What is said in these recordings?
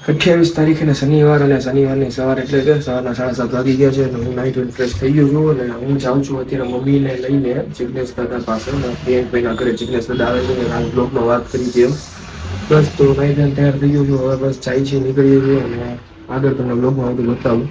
28 તારીખે શનિવાર અને શનિવારની સવાર એટલે કે સવારના 7:30 વાગી ગયા છે અને હું નાઇટ ફ્રેશ થઈ ગયો છું અને હું જાઉં છું અત્યારે મમ્મીને લઈને જિગ્નેશ દાદા પાસે. પ્રિયંકભાઈના ઘરે જિગ્નેશ દાદા આવે છે અને બ્લોગમાં વાત કરી હતી એમ. બસ તો નાઇટ તૈયાર થઈ ગયો છું. હવે બસ જાય છે, નીકળીએ છીએ અને આગળ તમને બ્લોગમાં બધું બતાવું.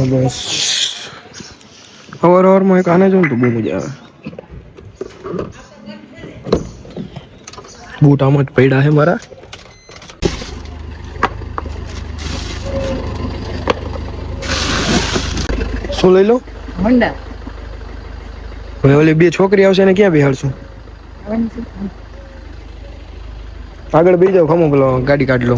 બસ સવારમાં એક આને જો ને તો બહુ મજા આવે. બૂટ આમ જ પડ્યા છે મારા. શું લઈ લો? હોન્ડા. હવે ઓલી બે છોકરી આવશે ને ક્યાં બેહાડશું? આગળ બેસી જાવ, ખમો પેલો ગાડી કાઢ લો.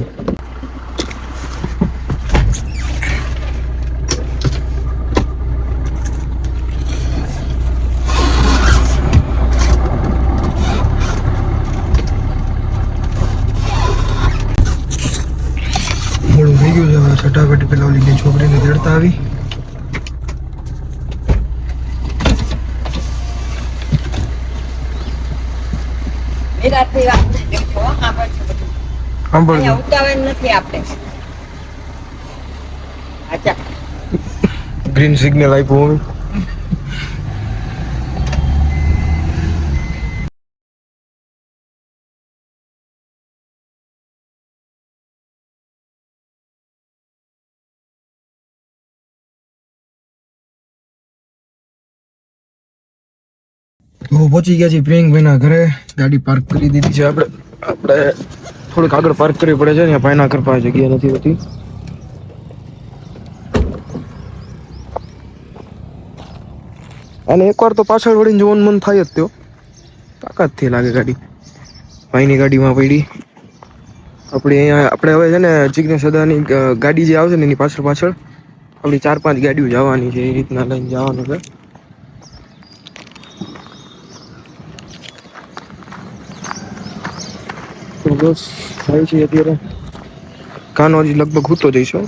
મોડું થઈ ગયું છે. હવે છટાફટ પેલા ઓલી બે છોકરીને તેડતા આવી. ગ્રીન સિગ્નલ આપ્યું. તો પહોંચી ગયા છીએ પ્રિયંકભાઈના ઘરે. ગાડી પાર્ક કરી દીધી છે. આપણે થોડીક આગળ પાર્ક કરવી પડે છે. ત્યાં ભાઈના ઘર પાસે જગ્યા નથી હોતી. અને એકવાર તો પાછળ વળીને જોવાનું મન થાય જ. તેઓ તાકાતથી લાગે ગાડી. ભાઈની ગાડીમાં પડી. આપણે હવે છે ને જિગ્નેશ દાદાની ગાડી જે આવશે ને એની પાછળ આપણી 4-5 ગાડીઓ જવાની છે. એ રીતના લઈને જવાનું છે. તો બસ થાય છે અત્યારે. કાનો હજી લગભગ હૂતો જઈશું.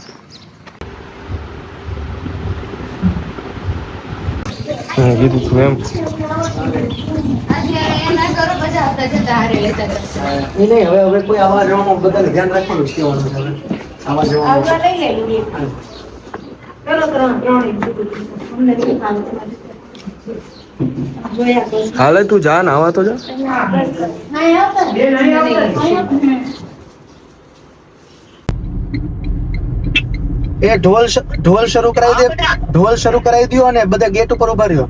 કીધું છું એમ. હવે કોઈ આવા જવામાં બધાને ધ્યાન રાખવાનું જ કહેવાનું છે. આવા જવામાં હાલે તું જા ને આવા તો જા. એ ઢોલ શરૂ કરાવી દે. ઢોલ શરૂ કરાવી દો અને બધા ગેટ ઉપર ઉભા રહ્યો.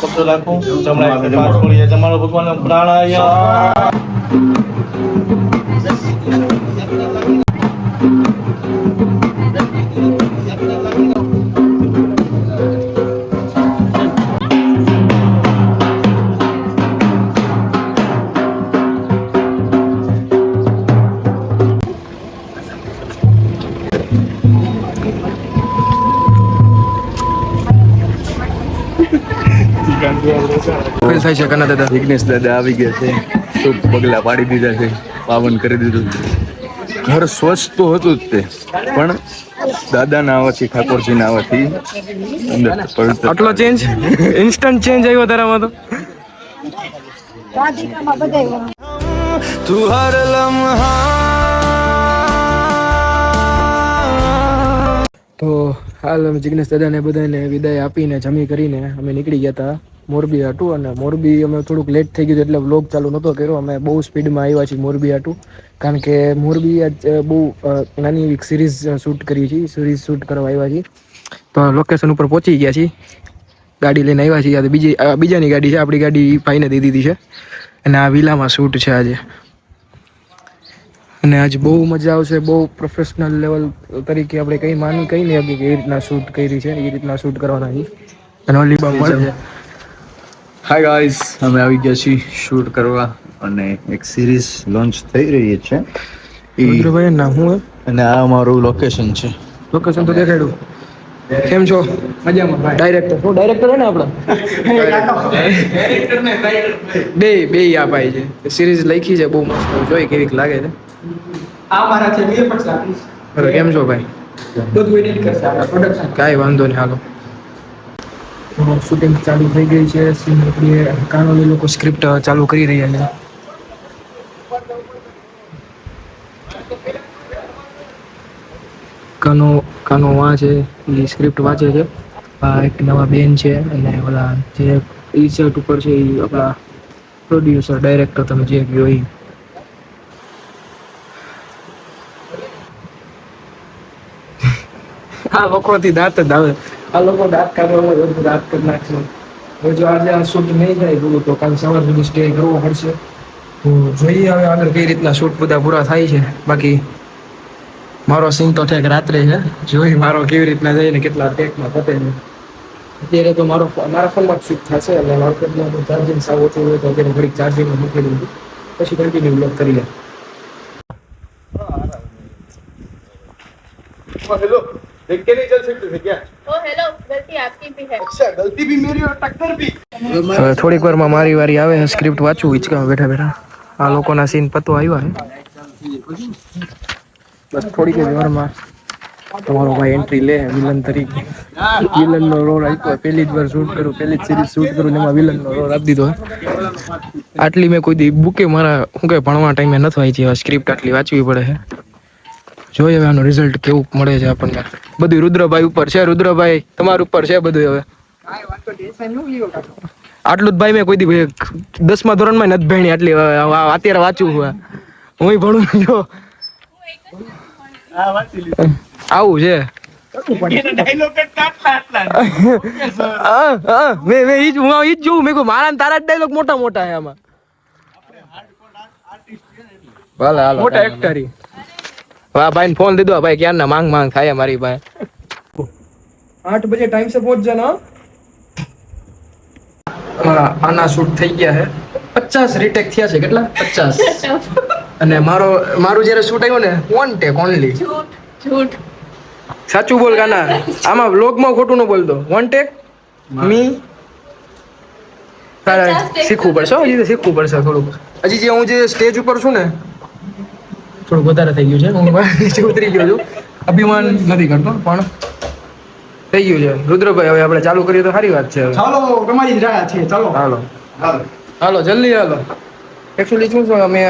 પકડો રાખો. જમાડો ભગવાન પ્રાણાયામ. ફીલ થાય છે કના દાદા? જિગ્નેશ દાદા આવી ગયા છે. શુભ પગલા પાડી દીધા છે. પાવન કરી દીધું. ઘર સ્વચ્છ તો હતું જ તે, પણ દાદાના આવવાથી, ઠાકોરજીના આવવાથી અંદર પવિત્ર. આટલો ચેન્જ, ઇન્સ્ટન્ટ ચેન્જ આવ્યો તારામાં તો. તું હર લમ્હા. તો હાલ અમે જિગ્નેશ દાદાને બધાને વિદાય આપીને જમી કરીને અમે નીકળી ગયા હતા મોરબી હતું, અને મોરબી અમે થોડુંક લેટ થઈ ગયું એટલે વ્લોગ ચાલુ નહોતો કર્યો. અમે બહુ સ્પીડમાં આવ્યા છીએ મોરબી હતું, કારણ કે મોરબી બહુ નાની એવી સિરીઝ શૂટ કરી છે. સિરીઝ શૂટ કરવા આવ્યા છીએ, તો લોકેશન ઉપર પહોંચી ગયા છીએ. ગાડી લઈને આવ્યા છીએ. બીજાની ગાડી છે, આપણી ગાડી ભાઈને દઈ દીધી છે, અને આ વિલામાં શૂટ છે આજે. અને આજે બહુ મજા આવશે. બહુ પ્રોફેશનલ લેવલ તરીકે આપણે કંઈ નહીં કે એ રીતના શૂટ કરી છે, એ રીતના શૂટ કરવાના છે. અને ઓલી બા મળે છે. હાય ગાઈસ, અમે આવી ગયા છીએ શૂટ કરવા, અને એક સિરીઝ લોન્ચ થઈ રહી છે. રુદ્રભાઈ ના હું અને આ અમારું લોકેશન છે. લોકેશન તો દેખાડ્યું. કેમ છો? મજામાં ભાઈ. ડાયરેક્ટર હું ડાયરેક્ટર હે ને આપણા બે આ ભાઈ છે. સિરીઝ લખી છે બહુ મસ્ત, જોઈ કેવીક લાગે છે. આ મારા છે 250. બરાબર. કેમ છો ભાઈ? બધું એડિટ કરશે આપણા પ્રોડક્શન. કાંઈ વાંધો નહીં, હાલો. શૂટિંગ ચાલુ થઈ ગઈ છે. સીન આપણી કાનોલી લોકો સ્ક્રિપ્ટ ચાલુ કરી રહ્યા છે. કાનો વાંચે, એ સ્ક્રિપ્ટ વાંચે છે. આ એક નવા બેન છે, અને ઓલા જે ઈ સેટ ઉપર છે એ આપણા પ્રોડ્યુસર ડાયરેક્ટર તમે જે કહો એ. આ લોકોથી દાંત જ આવે. આ લોકો દાંત કાઢવામાં બધું દાંત કરી નાખશે. હવે જો આજે આ શૂટ નહીં થાય પૂરું તો કાલ સવાર સુધી સ્ટે કરવો પડશે. તો જોઈએ હવે આગળ કઈ રીતના શૂટ બધા પૂરા થાય છે. બાકી મારો સીન તો ઠેક રાત્રે છે, જોઈ મારો કેવી રીતના જાય ને કેટલા ટેકમાં પતે છે. અત્યારે તો મારા ફોનમાં જ શૂટ થશે, એટલે માર્કેટમાં તો ચાર્જિંગ સાવ ઓછું હોય તો અત્યારે ઘડીક ચાર્જિંગમાં મૂકી દઉં, પછી કન્ટિન્યુ બ્લોગ કરીએ. हेलो, देख के नहीं चल सकते थे क्या? ओ हेलो, गलती आपकी भी है। अच्छा, गलती भी मेरी और टक्कर भी. હવે થોડીક વારમાં મારી વારી આવે છે સ્ક્રિપ્ટ વાંચું હિંચકામાં બેઠા બેઠા. આ લોકોના સીન પતો આવ્યા છે. બસ થોડીક જ વારમાં તમારો ભાઈ એન્ટ્રી લે વિલન તરીકે. વિલનનો રોલ આપ્યો. પહેલી જ વાર શૂટ કરું, પહેલી જ સિરીઝ શૂટ કરું ને એમાં વિલનનો રોલ આપી દીધો. આટલી મેં કોઈ દી બુકે મારા શું કહે ભણવા ટાઈમે નથી વાંચી. હવે સ્ક્રિપ્ટ આટલી વાંચવી પડે છે. જોઈએ હવે આનું રિઝલ્ટ કેવું મળે છે આપણને. બધું રુદ્રભાઈ ઉપર છે. રુદ્રભાઈ તમારા ઉપર છે બધું. હવે આટલું જ ભાઈ મેં કોઈ દી 10મા ધોરણમાં નથી ભણી આટલી. અત્યારે વાંચવું હું ભણું જો આવું છે. મેં ઈ જ જોઉં. મેં કહું મારા તારા જ ડાયલોગ મોટા મોટા છે આમાં. મોટા એક્ટરી. વાહ ભાઈ ફોન દીધો ભાઈ, ક્યારના માંગ થાય મારી પાસે. 8 બજે ટાઈમ સે પહોંચ જાના. આના શૂટ થઈ ગયા છે. 50 રીટેક થયા છે. કેટલા? 50. અને મારું જ્યારે શૂટ આવ્યું ને 1 ટેક ઓનલી. झूठ સાચું બોલ કાના, આમાં વ્લોગમાં ખોટું ન બોલતો. 1 ટેક મી. તારે શીખવું પડશે, હજી તો શીખવું પડશે થોડુંક. હજી જે હું જે સ્ટેજ ઉપર છું ને થોડુંક વધારે થઈ ગયું છે. હું નીચે ઉતરી ગયો છું. અભિમાન નથી કરતો પણ થઈ ગયું છે. રુદ્રભાઈ હવે આપણે ચાલુ કરીએ તો સારી વાત છે. ચાલો તમારી જ રાહ છે. ચાલો હાલો જલ્દી હાલો. એકચ્યુઅલી શું છે, અમે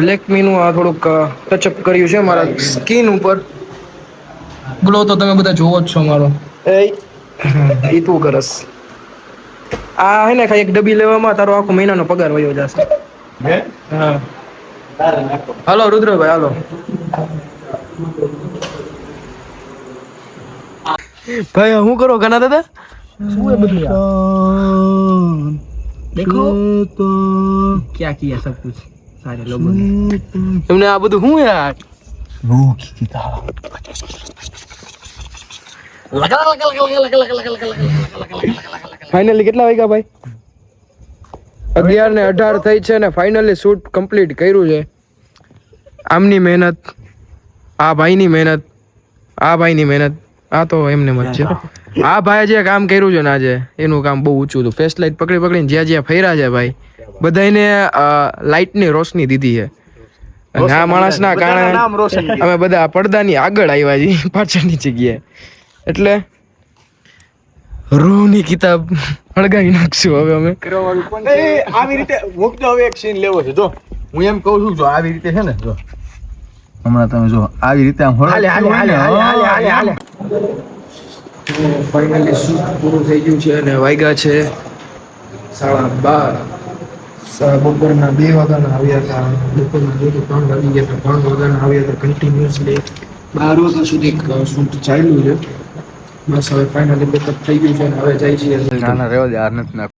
લેકમીનું આ થોડુંક ટચઅપ કર્યું છે મારા સ્કિન ઉપર. ગ્લો તો તમે બધા જોવો જ છો મારો. એ તું કરસ. આ હે ને ખાલી એક ડબ્બી લેવામાં તારો આખો મહિનાનો પગાર વયો જશે. હા હાલો રુદ્રભાઈ હાલો. ભાઈ હું કરો ઘના દાદા? શું है બધું यार? देखो क्या किया सब कुछ सारे लोगों ने. तुमने આ બધું શું યાર? ફાઇનલી કેટલા વાગ્યા ભાઈ? 11:18 થઈ છે ને ફાઇનલી શૂટ કમ્પ્લીટ કર્યું છે. આમની મહેનત, આ ભાઈની મહેનત, આ ભાઈની મહેનત. આ તો એમને મત છે. આ ભાઈ જે કામ કર્યું છે ને આજે એનું કામ બહુ ઊંચું હતું. ફેસ લાઇટ પકડી પકડીને જ્યાં ફર્યા છે ભાઈ બધાને લાઇટની રોશની દીધી છે. અને આ માણસના કારણે અમે બધા પડદાની આગળ આવ્યા છીએ પાછળની જગ્યાએ. એટલે રૂની કિતાબ હળગાવી નાખશું હવે અમે. આવી રીતે મુક્ત હવે એક સીન લેવો છે. જો હું એમ કહું છું, જો આવી રીતે છે ને, જો હમણાં તમે જો આવી રીતે આમ હાલે ફાઇનલી શૂટ પૂરું થઈ ગયું છે અને વાગ્યા છે 12:30 બપોરના 2 વાગ્યાના આવ્યા હતા. બપોરના 2 થી 3 વાગી ગયા હતા. 3 વાગ્યાના આવ્યા હતા. કન્ટિન્યુઅસલી 12 વાગ્યા સુધી શૂટ ચાલ્યું છે. બસ હવે ફાઇનલી બેકઅપ થઈ ગયું છે અને હવે જાય છે ના ના રહેવા દે, આ નથી નાખવું.